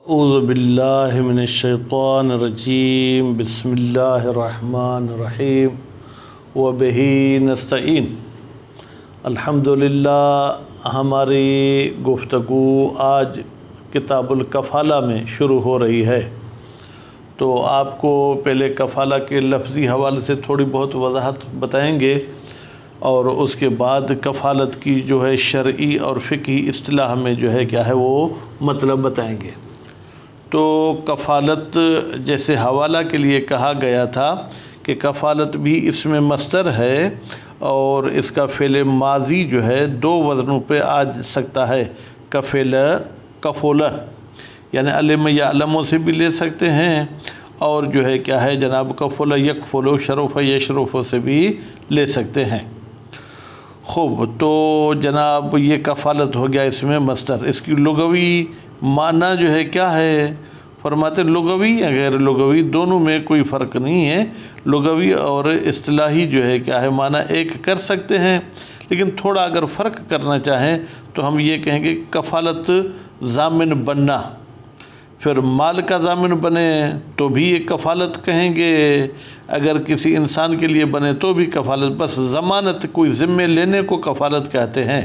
اعوذ باللہ من الشیطان الرجیم بسم اللہ الرحمن الرحیم وبہ نستعین۔ الحمدللہ ہماری گفتگو آج کتاب الکفالہ میں شروع ہو رہی ہے، تو آپ کو پہلے کفالہ کے لفظی حوالے سے تھوڑی بہت وضاحت بتائیں گے اور اس کے بعد کفالت کی جو ہے شرعی اور فقہی اصطلاح میں جو ہے کیا ہے وہ مطلب بتائیں گے۔ تو کفالت جیسے حوالہ کے لیے کہا گیا تھا کہ کفالت بھی اس میں مصدر ہے اور اس کا فعل ماضی جو ہے دو وزنوں پہ آ سکتا ہے، کفل کفولہ، یعنی علم یا علموں سے بھی لے سکتے ہیں اور جو ہے کیا ہے جناب کفولہ یکفلو شرف یشرف سے بھی لے سکتے ہیں۔ خوب، تو جناب یہ کفالت ہو گیا اس میں مصدر۔ اس کی لغوی معنی جو ہے کیا ہے؟ فرماتے لغوی یا غیر لغوی دونوں میں کوئی فرق نہیں ہے، لغوی اور اصطلاحی جو ہے کیا ہے معنی ایک کر سکتے ہیں، لیکن تھوڑا اگر فرق کرنا چاہیں تو ہم یہ کہیں گے کفالت ضامن بننا، پھر مال کا ضامن بنے تو بھی ایک کفالت کہیں گے، اگر کسی انسان کے لیے بنے تو بھی کفالت، بس ضمانت کوئی ذمہ لینے کو کفالت کہتے ہیں۔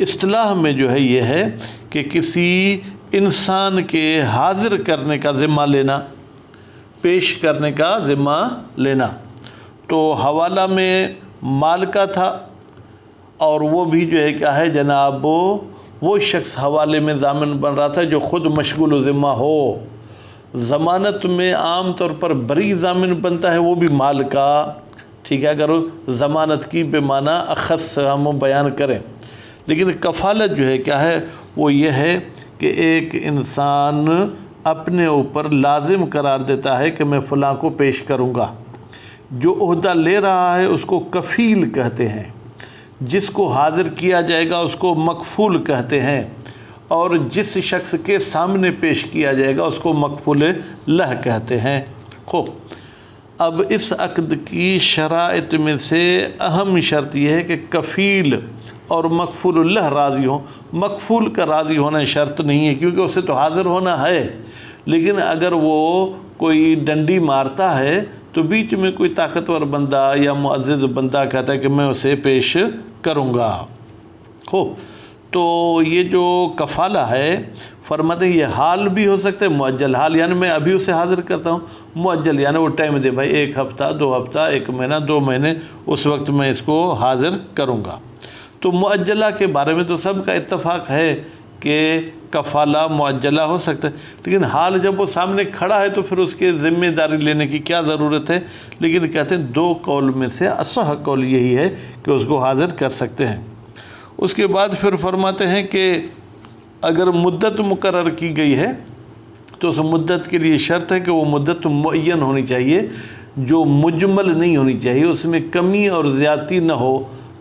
اصطلاح میں جو ہے یہ ہے کہ کسی انسان کے حاضر کرنے کا ذمہ لینا، پیش کرنے کا ذمہ لینا۔ تو حوالہ میں مال کا تھا اور وہ بھی جو ہے کیا ہے جناب وہ شخص حوالے میں ضامن بن رہا تھا جو خود مشغول و ذمہ ہو۔ ضمانت میں عام طور پر بری ضامن بنتا ہے، وہ بھی مال کا، ٹھیک ہے، اگر ضمانت کی بے معنی اخص ہم بیان کریں، لیکن کفالت جو ہے کیا ہے وہ یہ ہے کہ ایک انسان اپنے اوپر لازم قرار دیتا ہے کہ میں فلاں کو پیش کروں گا۔ جو عہدہ لے رہا ہے اس کو کفیل کہتے ہیں، جس کو حاضر کیا جائے گا اس کو مکفول کہتے ہیں، اور جس شخص کے سامنے پیش کیا جائے گا اس کو مکفول لہ کہتے ہیں۔ خوب، اب اس عقد کی شرائط میں سے اہم شرط یہ ہے کہ کفیل اور مکفول اللہ راضی ہوں۔ مکفول کا راضی ہونا شرط نہیں ہے کیونکہ اسے تو حاضر ہونا ہے، لیکن اگر وہ کوئی ڈنڈی مارتا ہے تو بیچ میں کوئی طاقتور بندہ یا معزز بندہ کہتا ہے کہ میں اسے پیش کروں گا۔ خوب، تو یہ جو کفالہ ہے فرماتے ہیں یہ حال بھی ہو سکتا ہے، مؤجل حال یعنی میں ابھی اسے حاضر کرتا ہوں، مؤجل یعنی وہ ٹائم دے بھائی 1 ہفتہ 2 ہفتہ 1 مہینہ 2 مہینے اس وقت میں اس کو حاضر کروں گا۔ تو مؤجلہ کے بارے میں تو سب کا اتفاق ہے کہ کفالہ مؤجلہ ہو سکتا ہے، لیکن حال جب وہ سامنے کھڑا ہے تو پھر اس کے ذمہ داری لینے کی کیا ضرورت ہے؟ لیکن کہتے ہیں 2 قول میں سے اصح قول یہی ہے کہ اس کو حاضر کر سکتے ہیں۔ اس کے بعد پھر فرماتے ہیں کہ اگر مدت مقرر کی گئی ہے تو اس مدت کے لیے شرط ہے کہ وہ مدت معین ہونی چاہیے، جو مجمل نہیں ہونی چاہیے، اس میں کمی اور زیادتی نہ ہو۔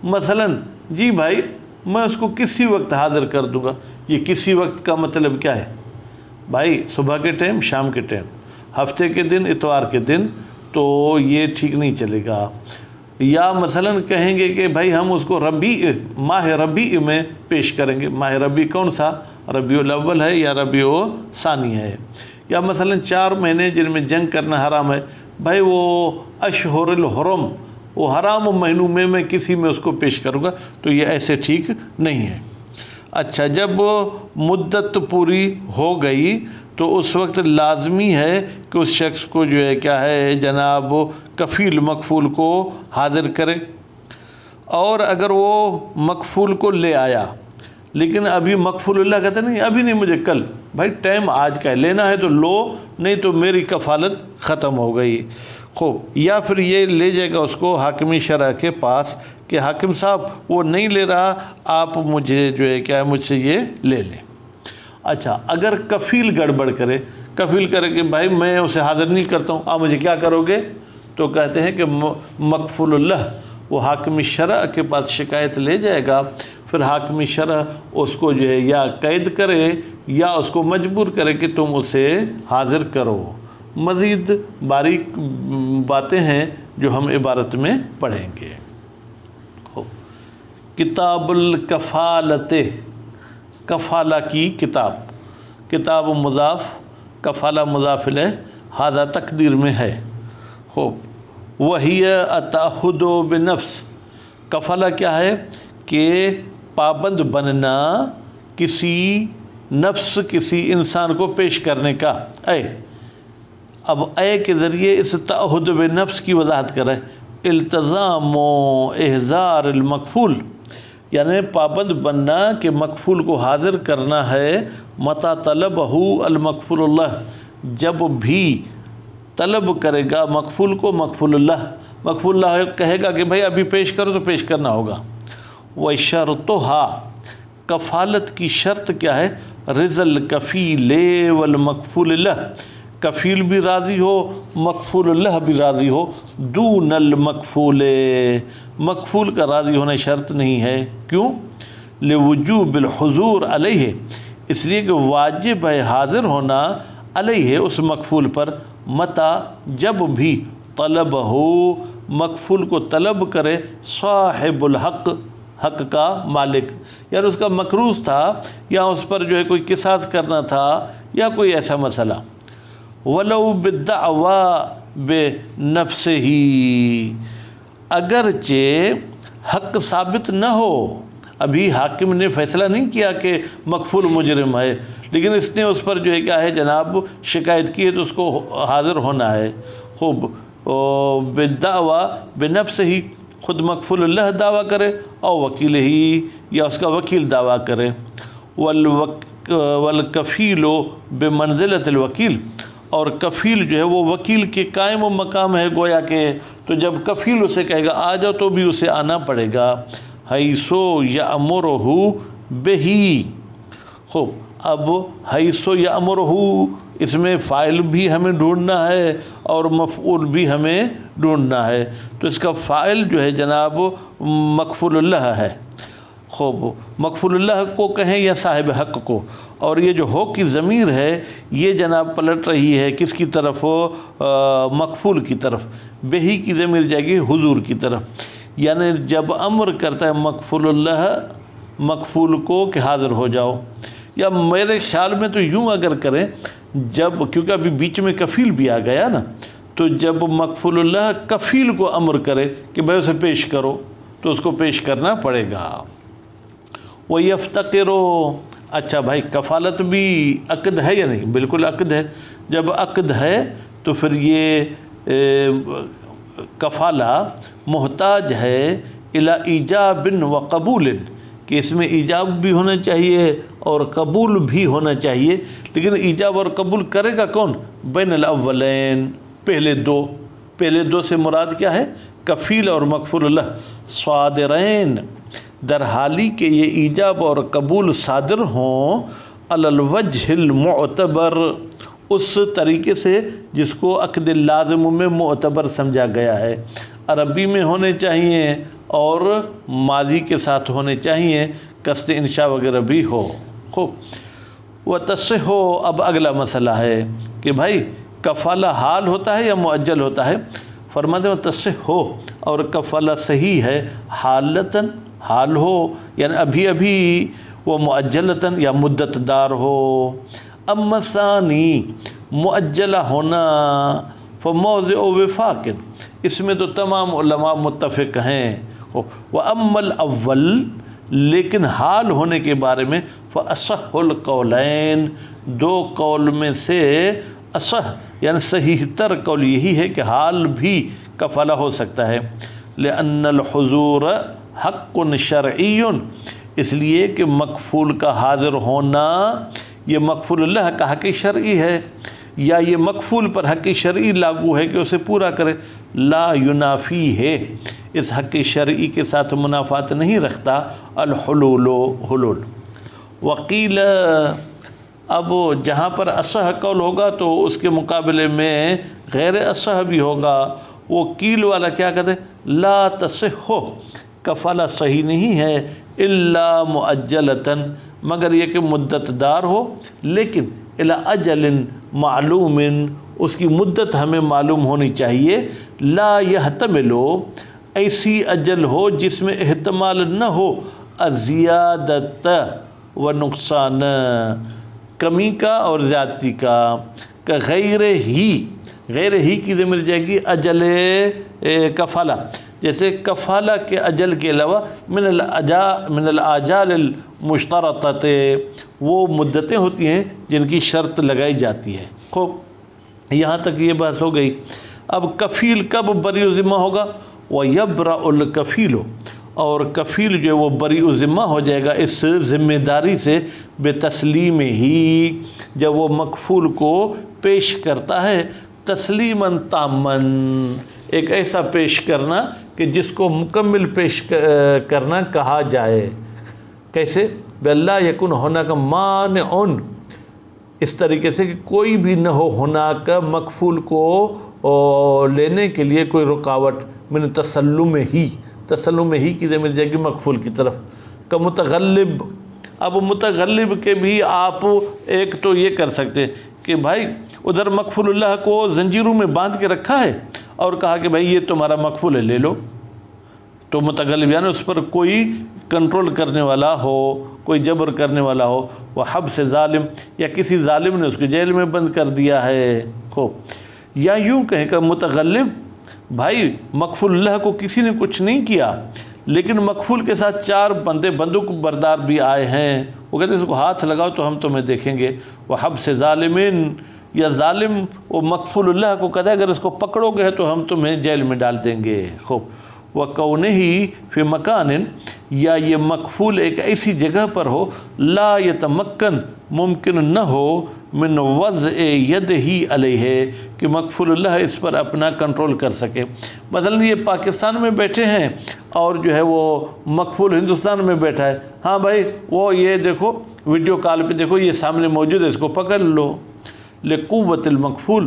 مثلاً جی بھائی میں اس کو کسی وقت حاضر کر دوں گا، یہ کسی وقت کا مطلب کیا ہے؟ بھائی صبح کے ٹائم، شام کے ٹائم، ہفتے کے دن، اتوار کے دن، تو یہ ٹھیک نہیں چلے گا۔ یا مثلاً کہیں گے کہ بھائی ہم اس کو ماہ ربیع میں پیش کریں گے۔ ماہ ربیع کون سا؟ ربیع الاول ہے یا ربیع ثانی ہے؟ یا مثلاً 4 مہینے جن میں جنگ کرنا حرام ہے، بھائی وہ اشہر الحرم، وہ حرام مہینوں میں کسی میں اس کو پیش کروں گا، تو یہ ایسے ٹھیک نہیں ہے۔ اچھا، جب مدت پوری ہو گئی تو اس وقت لازمی ہے کہ اس شخص کو جو ہے کیا ہے جناب کفیل مکفول کو حاضر کرے، اور اگر وہ مکفول کو لے آیا لیکن ابھی مکفول اللہ کہتے نہیں ابھی نہیں، مجھے کل، بھائی ٹائم آج کا ہے، لینا ہے تو لو، نہیں تو میری کفالت ختم ہو گئی۔ خوب، یا پھر یہ لے جائے گا اس کو حاکمی شرع کے پاس کہ حاکم صاحب وہ نہیں لے رہا، آپ مجھے جو ہے کیا ہے مجھ سے یہ لے لیں۔ اچھا، اگر کفیل گڑبڑ کرے، کفیل کرے کہ بھائی میں اسے حاضر نہیں کرتا ہوں، آپ مجھے کیا کرو گے؟ تو کہتے ہیں کہ مکفول اللہ وہ حاکمی شرع کے پاس شکایت لے جائے گا، پھر حاکمی شرع اس کو جو ہے یا قید کرے یا اس کو مجبور کرے کہ تم اسے حاضر کرو۔ مزید باریک باتیں ہیں جو ہم عبارت میں پڑھیں گے۔ کتاب الکفالت، کفالہ کی کتاب، کتاب مضاف، کفالہ مضاف الیہ، ھذا تقدیر میں ہے۔ خوب، وہی التعہد بنفس، کفالہ کیا ہے کہ پابند بننا کسی نفس، کسی انسان کو پیش کرنے کا۔ اب کے ذریعے اس تعہد بنفس کی وضاحت کرے، التزام و احضار المکفول، یعنی پابند بننا کہ مکفول کو حاضر کرنا ہے، متی طلبہ المکفول اللہ، جب بھی طلب کرے گا مکفول کو مکفول اللہ کہے گا کہ بھائی ابھی پیش کرو تو پیش کرنا ہوگا۔ وَشَرْطُهَا، کفالت کی شرط کیا ہے؟ رضا الکفیل والمکفول اللہ، کفیل بھی راضی ہو، مکفول اللہ بھی راضی ہو، دون المکفول، مکفول کا راضی ہونا شرط نہیں ہے۔ کیوں؟ لوجوب الحضور علیہ، اس لیے کہ واجب ہے حاضر ہونا علیہ اس مکفول پر، متا جب بھی طلب ہو مکفول کو طلب کرے صاحب الحق، حق کا مالک، یعنی اس کا مقروض تھا یا اس پر جو ہے کوئی قصاص کرنا تھا یا کوئی ایسا مسئلہ، ولو بالدعوی بنفسہ، اگرچہ حق ثابت نہ ہو، ابھی حاکم نے فیصلہ نہیں کیا کہ مکفول مجرم ہے، لیکن اس نے اس پر جو ہے کیا ہے جناب شکایت کی ہے تو اس کو حاضر ہونا ہے۔ خوب، بالدعوی بنفسہ، خود مکفول اللہ دعویٰ کرے، اور وکیل ہی، یا اس کا وکیل دعویٰ کرے، والکفیل بمنزلۃ الوکیل، اور کفیل جو ہے وہ وکیل کے قائم و مقام ہے گویا کہ، تو جب کفیل اسے کہے گا آ جاؤ تو بھی اسے آنا پڑے گا۔ حیثو یامرہ بہی، خوب، اب حیثو یامرہ، اس میں فاعل بھی ہمیں ڈھونڈنا ہے اور مفعول بھی ہمیں ڈھونڈنا ہے، تو اس کا فاعل جو ہے جناب مکفول اللہ ہے۔ خوب، مکفول اللہ کو کہیں یا صاحب حق کو، اور یہ جو ہو کی ضمیر ہے یہ جناب پلٹ رہی ہے کس کی طرف؟ مکفول کی طرف، بہی کی ضمیر جائے گی حضور کی طرف، یعنی جب امر کرتا ہے مکفول اللہ مکفول کو کہ حاضر ہو جاؤ، یا میرے خیال میں تو یوں اگر کریں، جب کیونکہ ابھی بیچ میں کفیل بھی آ گیا نا، تو جب مکفول اللہ کفیل کو امر کرے کہ بھائی اسے پیش کرو تو اس کو پیش کرنا پڑے گا۔ وَيَفْتَقِرُ، اچھا بھائی کفالت بھی عقد ہے یا نہیں؟ بالکل عقد ہے، جب عقد ہے تو پھر یہ کفالہ محتاج ہے الی ایجاب و قبول، کہ اس میں ایجاب بھی ہونا چاہیے اور قبول بھی ہونا چاہیے، لیکن ایجاب اور قبول کرے گا کون؟ بین الاولین، پہلے دو سے مراد کیا ہے؟ کفیل اور مکفول اللہ، صادرین، در حالی کہ یہ ایجاب اور قبول صادر ہوں، علی الوجہ المعتبر، اس طریقے سے جس کو عقد لازم میں معتبر سمجھا گیا ہے، عربی میں ہونے چاہیے اور ماضی کے ساتھ ہونے چاہیے، قصد انشاء وغیرہ بھی ہو۔ خوب، وتصح، اب اگلا مسئلہ ہے کہ بھائی کفالہ حال ہوتا ہے یا مؤجل ہوتا ہے؟ فرماتے ہیں وتصح، اور کفالہ صحیح ہے حالتاً، حال ہو یعنی ابھی وہ مؤجلتاً یا مدت دار ہو۔ اما ثانی، مؤجلہ ہونا، فموضع وفاق، اس میں تو تمام علماء متفق ہیں۔ وَأَمَّا الْأَوَّلِ، لیکن حال ہونے کے بارے میں، فَأَصَحُّ الْقَوْلَيْن، دو قول میں سے اصح یعنی صحیح تر قول یہی ہے کہ حال بھی کفالہ ہو سکتا ہے، لِأَنَّ الْحُضُورَ حَقٌّ شَرْعِيٌّ، اس لیے کہ مکفول کا حاضر ہونا یہ مکفول اللہ کا حق شرعی ہے، یا یہ مکفول پر حق شرعی لاگو ہے کہ اسے پورا کرے، لا ینافی ہے، اس حق شرعی کے ساتھ منافات نہیں رکھتا، الحلول، حلول۔ وقیل، اب جہاں پر اصح قول ہوگا تو اس کے مقابلے میں غیر اصح بھی ہوگا، وہ قیل والا کیا کہتے ہیں؟ لا تصح، کفالہ صحیح نہیں ہے، الا مؤجلتاً، مگر یہ کہ مدت دار ہو، لیکن الی اجل معلوم، اس کی مدت ہمیں معلوم ہونی چاہیے، لا یحتمل، ایسی اجل ہو جس میں احتمال نہ ہو، الزیادت و نقصان، کمی کا اور زیادتی کا غیر ہی کی ضمیر جائے گی اجل کفالہ، جیسے کفالہ کے اجل کے علاوہ من الاجال المشترطۃ، وہ مدتیں ہوتی ہیں جن کی شرط لگائی جاتی ہے۔ خوب، یہاں تک یہ بحث ہو گئی۔ اب کفیل کب بری و ذمہ ہوگا؟ وَيَبْرَأُ الْكَفِيلُ، اور کفیل جو ہے وہ بری و ذمہ ہو جائے گا اس ذمہ داری سے بتسلیم ہی، جب وہ مکفول کو پیش کرتا ہے تسلیماً تاماً، ایک ایسا پیش کرنا کہ جس کو مکمل پیش کرنا کہا جائے۔ کیسے؟ بِأَلَّا يَكُنْ هُنَاكَ مَانِعٌ، اس طریقے سے کہ کوئی بھی نہ ہو ہونا کا مکفول کو لینے کے لیے کوئی رکاوٹ، من تسلم ہی کی ضمیر جائے گی مکفول کی طرف۔ کا متغلب، اب متغلب کے بھی آپ ایک تو یہ کر سکتے کہ بھائی ادھر مکفول اللہ کو زنجیروں میں باندھ کے رکھا ہے اور کہا کہ بھائی یہ تمہارا مکفول ہے، لے لو، تو متغلب یعنی اس پر کوئی کنٹرول کرنے والا ہو، کوئی جبر کرنے والا ہو، وہ حبس ظالم، یا کسی ظالم نے اس کو جیل میں بند کر دیا ہے۔ خوب، یا یوں کہیں کہ متغلب بھائی مکفول اللہ کو کسی نے کچھ نہیں کیا، لیکن مکفول کے ساتھ 4 بندے بندوق بردار بھی آئے ہیں، وہ کہتے ہیں اس کو ہاتھ لگاؤ تو ہم تمہیں دیکھیں گے۔ وہ حبس ظالمین، یا ظالم وہ مکفول اللہ کو کہتا ہے اگر اس کو پکڑو گے تو ہم تمہیں جیل میں ڈال دیں گے۔ خوب، وَكَوْنِهِ فِي مَكَانٍ، یا یہ مکفول ایک ایسی جگہ پر ہو لا یتمکن، ممکن نہ ہو من وضع یدہ علیہ، کہ مکفول اللہ اس پر اپنا کنٹرول کر سکے۔ مثلا یہ پاکستان میں بیٹھے ہیں اور جو ہے وہ مکفول ہندوستان میں بیٹھا ہے، ہاں بھائی وہ یہ دیکھو ویڈیو کال پہ دیکھو یہ سامنے موجود ہے، اس کو پکڑ لو۔ لقوت المکفول،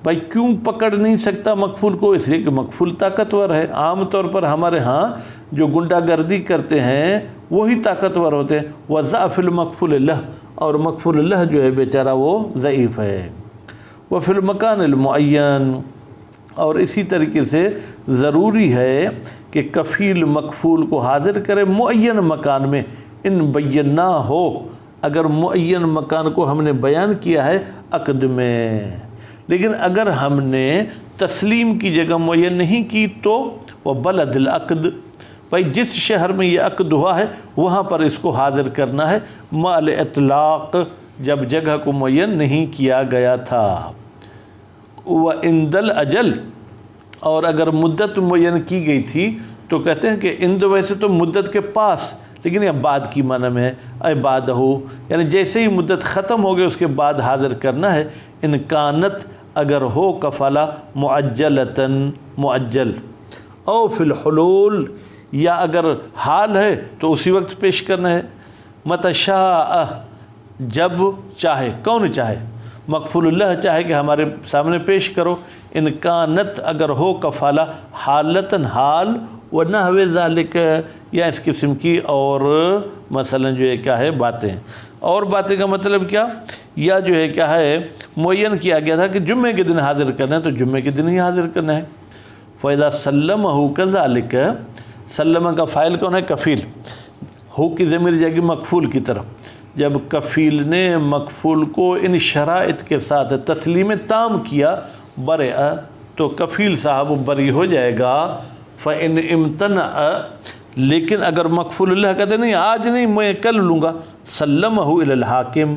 بھائی کیوں پکڑ نہیں سکتا مکفول کو؟ اس لیے کہ مکفول طاقتور ہے۔ عام طور پر ہمارے ہاں جو گنڈا گردی کرتے ہیں وہی طاقتور ہوتے ہیں۔ وضعف المکفول اللہ، اور مکفول اللہ جو ہے بیچارہ وہ ضعیف ہے۔ وفی المکان المعین، اور اسی طریقے سے ضروری ہے کہ کفیل مکفول کو حاضر کرے معین مکان میں، ان بینا ہو، اگر معین مکان کو ہم نے بیان کیا ہے عقد میں، لیکن اگر ہم نے تسلیم کی جگہ معین نہیں کی تو وہ بلد العقد، بھائی جس شہر میں یہ عقد ہوا ہے وہاں پر اس کو حاضر کرنا ہے، مال اطلاق، جب جگہ کو معین نہیں کیا گیا تھا۔ وَإِنْدَ الْأَجَلِ، اور اگر مدت معین کی گئی تھی تو کہتے ہیں کہ اند ویسے تو مدت کے پاس، لیکن یہ بعد کی معنی میں ہے، اے بعدہ، یعنی جیسے ہی مدت ختم ہو گئی اس کے بعد حاضر کرنا ہے۔ انکانت، اگر ہو کفالہ معجلتاً، معجل، او فی الحلول، یا اگر حال ہے تو اسی وقت پیش کرنا ہے۔ متی شاء، جب چاہے، کون چاہے، مکفول اللہ چاہے کہ ہمارے سامنے پیش کرو۔ انکانت، اگر ہو کفالہ حالتاً، حال، ونحو ذالک، یا اس قسم کی اور مثلا جو ہے کیا ہے باتیں، اور باتیں کا مطلب کیا، یا جو ہے کیا ہے معین کیا گیا تھا کہ جمعے کے دن حاضر کرنا ہے تو جمعے کے دن ہی حاضر کرنا ہے۔ فَإِذَا سَلَّمَهُ كَذَلِكَ، سلمہ کا فاعل کون ہے؟ کفیل، ہو کی ضمیر جائے گی مکفول کی طرف۔ جب کفیل نے مکفول کو ان شرائط کے ساتھ تسلیم تام کیا، برئ، تو کفیل صاحب بری ہو جائے گا۔ فَإِنْ امتنع، لیکن اگر مکفول اللہ کہتے نہیں آج نہیں میں کل لوں گا، سلمہ الی الحاکم،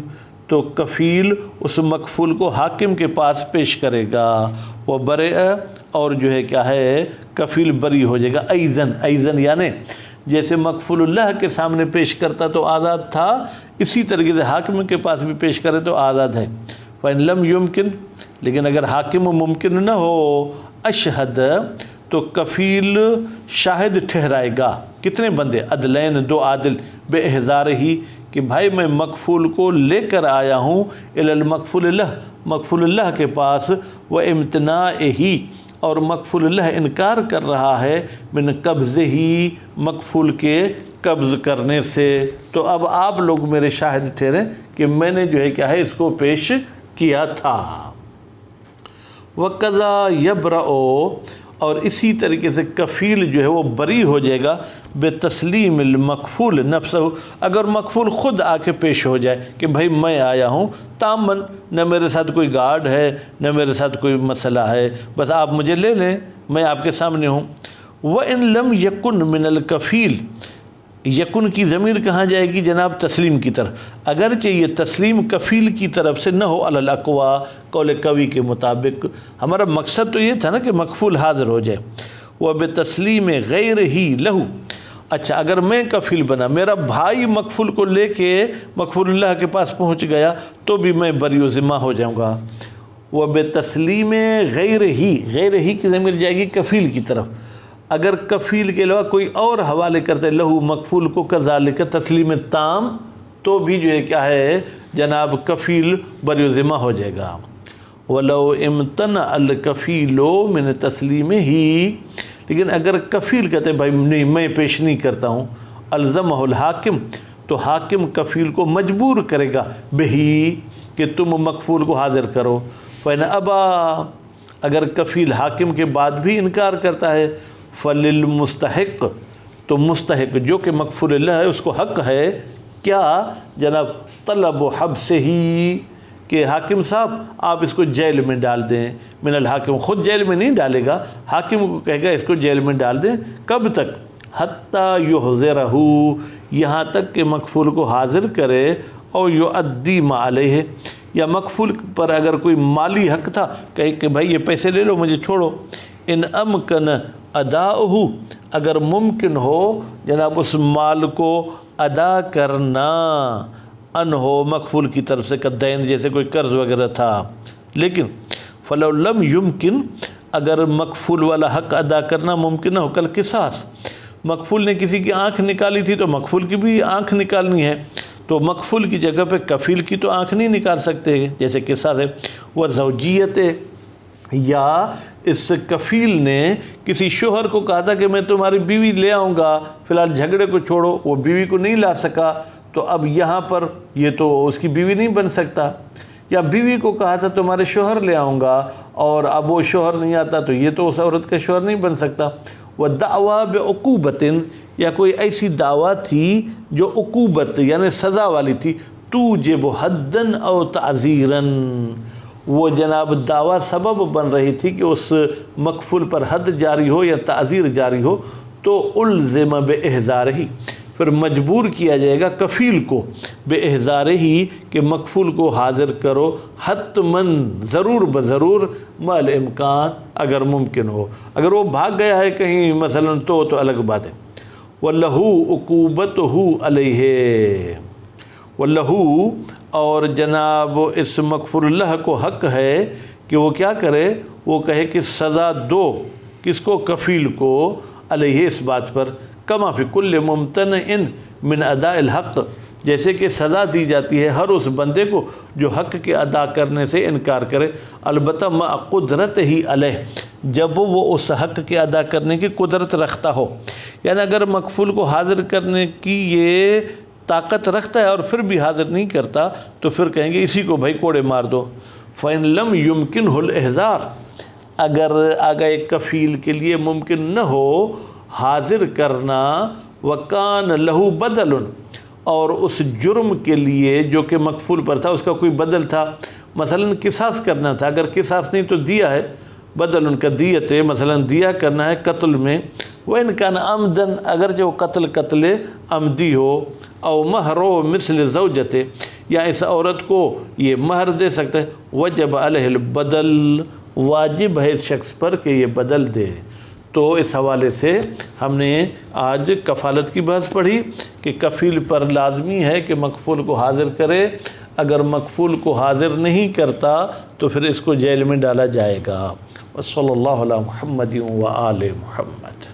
تو کفیل اس مکفول کو حاکم کے پاس پیش کرے گا۔ وہ برئ، اور جو ہے کیا ہے کفیل بری ہو جائے گا۔ ایزن یعنی جیسے مکفول اللہ کے سامنے پیش کرتا تو آزاد تھا، اسی طریقے سے حاکم کے پاس بھی پیش کرے تو آزاد ہے۔ فَإِن لَمْ يُمْكِن، لیکن اگر حاکم ممکن نہ ہو، اشہد، تو کفیل شاہد ٹھہرائے گا۔ کتنے بندے؟ عدلین، 2 عادل، بے احضار ہی، کہ بھائی میں مکفول کو لے کر آیا ہوں الی المکفول اللہ، مکفول اللہ کے پاس، و امتناع ہی، اور مکفول اللہ انکار کر رہا ہے من قبض ہی، مکفول کے قبض کرنے سے، تو اب آپ لوگ میرے شاہد ٹھہریں کہ میں نے جو ہے کیا ہے اس کو پیش کیا تھا۔ وَقَضَى يَبْرَأُ، اور اسی طریقے سے کفیل جو ہے وہ بری ہو جائے گا بے تسلیم المکفول نفسہ، اگر مکفول خود آ کے پیش ہو جائے کہ بھائی میں آیا ہوں تامن، نہ میرے ساتھ کوئی گارڈ ہے نہ میرے ساتھ کوئی مسئلہ ہے، بس آپ مجھے لے لیں، میں آپ کے سامنے ہوں۔ وَإِن لَمْ يَكُنْ مِنَ الْكَفِيلِ، یکن کی ضمیر کہاں جائے گی جناب؟ تسلیم کی طرف، اگرچہ یہ تسلیم کفیل کی طرف سے نہ ہو، علی الاقوا قول قوی کے مطابق، ہمارا مقصد تو یہ تھا نا کہ مکفول حاضر ہو جائے۔ وَبِتَسْلِيمِ غَيْرِهِ لَهُ، اچھا اگر میں کفیل بنا، میرا بھائی مکفول کو لے کے مکفول اللہ کے پاس پہنچ گیا تو بھی میں بری و ذمہ ہو جاؤں گا۔ وَبِتَسْلِيمِ غَيْرِهِ، غیرہی کی ضمیر جائے گی کفیل کی طرف، اگر کفیل کے علاوہ کوئی اور حوالے کرتے لہو مکفول کو کذالک تسلیم تام، تو بھی جو ہے کیا ہے جناب کفیل بری و ذمہ ہو جائے گا۔ وَلَوْ امتنع الْكَفِيلُ مِنْ تَسْلِيمِهِ، لیکن اگر کفیل کہتے ہیں بھائی نہیں میں پیش نہیں کرتا ہوں، الزمہ الحاکم، تو حاکم کفیل کو مجبور کرے گا بہی کہ تم مکفول کو حاضر کرو۔ فَإِنْ أَبَى، اگر کفیل حاکم کے بعد بھی انکار کرتا ہے، فَلِلْمُسْتَحِقِ، تو مستحق جو کہ مکفول اللہ ہے اس کو حق ہے کیا جناب؟ طلب و حبسہ، کہ حاکم صاحب آپ اس کو جیل میں ڈال دیں، من الحاکم، خود جیل میں نہیں ڈالے گا، حاکم کو کہے گا اس کو جیل میں ڈال دیں، کب تک؟ حتیٰ یحضرہ، یہاں تک کہ مکفول کو حاضر کرے، اور یؤدی ما علیہ، یا مکفول پر اگر کوئی مالی حق تھا کہے کہ بھائی یہ پیسے لے لو مجھے چھوڑو۔ ان امکن اداؤہ، اگر ممکن ہو جناب اس مال کو ادا کرنا، ان ہو مکفول کی طرف سے کدین، جیسے کوئی قرض وغیرہ تھا، لیکن فلو لم یمکن، اگر مکفول والا حق ادا کرنا ممکن نہ ہو، کل قصاص، مکفول نے کسی کی آنکھ نکالی تھی تو مکفول کی بھی آنکھ نکالنی ہے، تو مکفول کی جگہ پہ کفیل کی تو آنکھ نہیں نکال سکتے جیسے قصاص ہے۔ وہ زوجیت، یا اس کفیل نے کسی شوہر کو کہا تھا کہ میں تمہاری بیوی لے آؤں گا، فی الحال جھگڑے کو چھوڑو، وہ بیوی کو نہیں لا سکا، تو اب یہاں پر یہ تو اس کی بیوی نہیں بن سکتا۔ یا بیوی کو کہا تھا تمہارے شوہر لے آؤں گا، اور اب وہ شوہر نہیں آتا تو یہ تو اس عورت کا شوہر نہیں بن سکتا۔ وَدَعْوَى بِعُقُوبَةٍ، یا کوئی ایسی دعویٰ تھی جو عقوبت یعنی سزا والی تھی، توجب حدًا او تعزیراً، وہ جناب دعویٰ سبب بن رہی تھی کہ اس مکفول پر حد جاری ہو یا تعزیر جاری ہو، تو الزم بِإِحْضَارِهِ، پھر مجبور کیا جائے گا کفیل کو بِإِحْضَارِهِ کہ مکفول کو حاضر کرو، حتماً ضرور بضرور، مال امکان اگر ممکن ہو، اگر وہ بھاگ گیا ہے کہیں مثلا تو الگ بات ہے۔ وَلَهُ عُقُوبَتُهُ عَلَيْهِ، وَلَهُ، اور جناب اس مکفول اللہ کو حق ہے کہ وہ کیا کرے، وہ کہے کہ سزا دو، کس کو؟ کفیل کو، علیہ اس بات پر، کما فی کل ممتنع من اداء الحق، جیسے کہ سزا دی جاتی ہے ہر اس بندے کو جو حق کے ادا کرنے سے انکار کرے، البتہ مع قدرت ہی علیہ، جب وہ اس حق کے ادا کرنے کی قدرت رکھتا ہو، یعنی اگر مکفول کو حاضر کرنے کی یہ طاقت رکھتا ہے اور پھر بھی حاضر نہیں کرتا تو پھر کہیں گے اسی کو بھائی کوڑے مار دو۔ فَإِن لَمْ يُمْكِنْهُ الْإِحْضَارُ، اگر آگے کفیل کے لیے ممکن نہ ہو حاضر کرنا، وَكَانَ لَهُ بَدَلٌ، اور اس جرم کے لیے جو کہ مکفول پر تھا اس کا کوئی بدل تھا، مثلا قصاص کرنا تھا، اگر قصاص نہیں تو دیا ہے، بدل کا دیت ہے، مثلا دیا کرنا ہے قتل میں، وَإِنْ كَانَ عَمْدًا، اگرچہ وہ قتل عمدی ہو، او مہرو مثل زوجت، یا اس عورت کو یہ مہر دے سکتا ہے، وجب علیہ البدل، واجب ہے اس شخص پر کہ یہ بدل دے۔ تو اس حوالے سے ہم نے آج کفالت کی بحث پڑھی کہ کفیل پر لازمی ہے کہ مکفول کو حاضر کرے، اگر مکفول کو حاضر نہیں کرتا تو پھر اس کو جیل میں ڈالا جائے گا۔ وصلی اللہ علی محمد و آل محمد۔